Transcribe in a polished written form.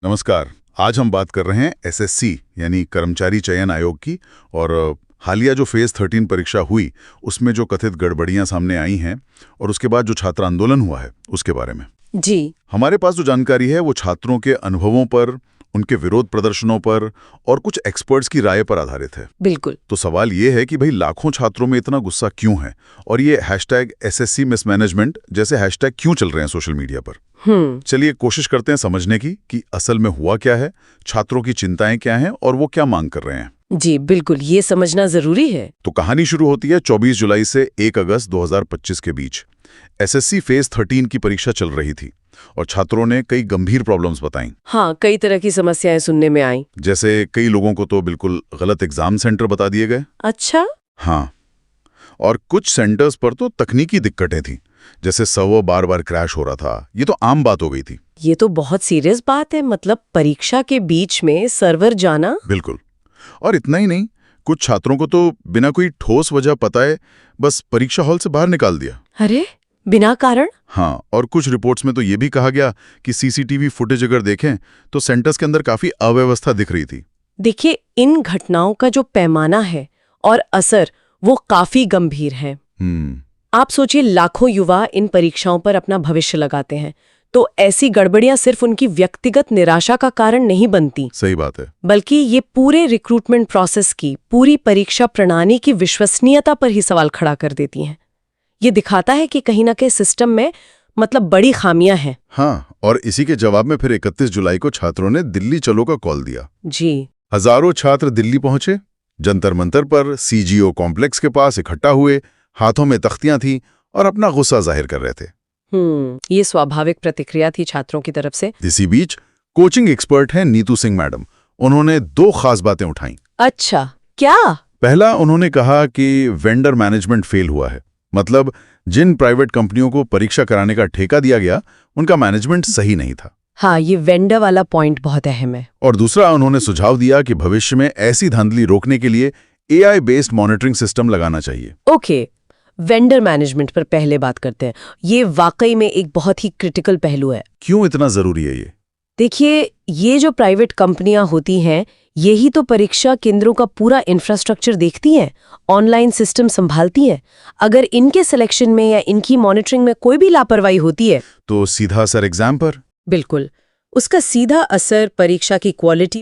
नमस्कार। आज हम बात कर रहे हैं एसएससी यानी कर्मचारी चयन आयोग की। और हालिया जो फेज 13 परीक्षा हुई उसमें जो कथित गड़बड़ियां सामने आई हैं और उसके बाद जो छात्र आंदोलन हुआ है उसके बारे में जी। हमारे पास जो जानकारी है वो छात्रों के अनुभवों पर, उनके विरोध प्रदर्शनों पर और कुछ एक्सपर्ट्स की राय पर आधारित है। बिल्कुल। तो सवाल ये है कि भाई लाखों छात्रों में इतना गुस्सा क्यों है और ये #SSC मिसमैनेजमेंट जैसे हैशटैग क्यों चल रहे हैं सोशल मीडिया पर। चलिए कोशिश करते हैं समझने की कि असल में हुआ क्या है, छात्रों की चिंताएं क्या हैं और वो क्या मांग कर रहे हैं। जी बिल्कुल, ये समझना जरूरी है। तो कहानी शुरू होती है 24 जुलाई से 1 अगस्त 2025 के बीच। एसएससी फेज 13 की परीक्षा चल रही थी और छात्रों ने कई गंभीर प्रॉब्लम्स बताई। हाँ, कई तरह की समस्याएं सुनने में आई। जैसे कई लोगों को तो बिल्कुल गलत एग्जाम सेंटर बता दिए गए। अच्छा। हाँ, और कुछ सेंटर्स पर तो तकनीकी दिक्कतें थी, जैसे सर्वर बार बार क्रैश हो रहा था। ये तो आम बात हो गई थी। ये तो बहुत सीरियस बात है, मतलब परीक्षा के बीच में सर्वर जाना। बिल्कुल। और इतना ही नहीं, कुछ छात्रों को तो बिना कोई ठोस वजह बताए बस परीक्षा हॉल से बाहर निकाल दिया। अरे, बिना कारण? हाँ, और कुछ रिपोर्ट्स में तो ये भी कहा गया कि सीसीटीवी फुटेज अगर देखें तो सेंटर्स के अंदर काफी अव्यवस्था दिख रही थी। देखिए, इन घटनाओं का जो पैमाना है और असर वो काफी गंभीर है। आप सोचिए, लाखों युवा इन परीक्षाओं पर अपना भविष्य लगाते हैं, तो ऐसी गड़बड़ियां सिर्फ उनकी व्यक्तिगत निराशा का कारण नहीं बनती। सही बात है। बल्कि ये पूरे रिक्रूटमेंट प्रोसेस की, पूरी परीक्षा प्रणाली की विश्वसनीयता पर ही सवाल खड़ा कर देती हैं। ये दिखाता है कि कहीं ना कहीं सिस्टम में मतलब बड़ी खामियां हैं। हाँ, और इसी के जवाब में फिर 31 जुलाई को छात्रों ने दिल्ली चलो का कॉल दिया। जी। हजारों छात्र दिल्ली पहुंचे, जंतर मंतर पर सीजीओ कॉम्प्लेक्स के पास इकट्ठा हुए, हाथों में तख्तियां थीं और अपना गुस्सा जाहिर कर रहे थे। ये स्वाभाविक प्रतिक्रिया थी छात्रों की तरफ से। इसी बीच कोचिंग एक्सपर्ट हैं नीतू सिंह मैडम। उन्होंने 2 खास बातें उठाई। अच्छा, क्या? पहला, उन्होंने कहा कि वेंडर मैनेजमेंट फेल हुआ है। मतलब जिन प्राइवेट कंपनियों को परीक्षा कराने का ठेका दिया गया उनका मैनेजमेंट सही नहीं था। हाँ, ये वेंडर वाला पॉइंट बहुत अहम है। और दूसरा, उन्होंने सुझाव दिया कि भविष्य में ऐसी धांधली रोकने के लिए AI बेस्ड मॉनिटरिंग सिस्टम लगाना चाहिए। ओके, वेंडर मैनेजमेंट पर पहले बात करते हैं। ये वाकई में एक बहुत ही क्रिटिकल पहलू है। क्यों इतना जरूरी है ये? देखिए, ये जो प्राइवेट कंपनियां होती हैं, यही तो परीक्षा केंद्रों का पूरा इंफ्रास्ट्रक्चर देखती हैं, ऑनलाइन सिस्टम संभालती हैं। अगर इनके सिलेक्शन में या इनकी मॉनिटरिंग में कोई भी लापरवाही होती है तो सीधा असर एग्जाम पर। बिल्कुल, उसका सीधा असर परीक्षा की क्वालिटी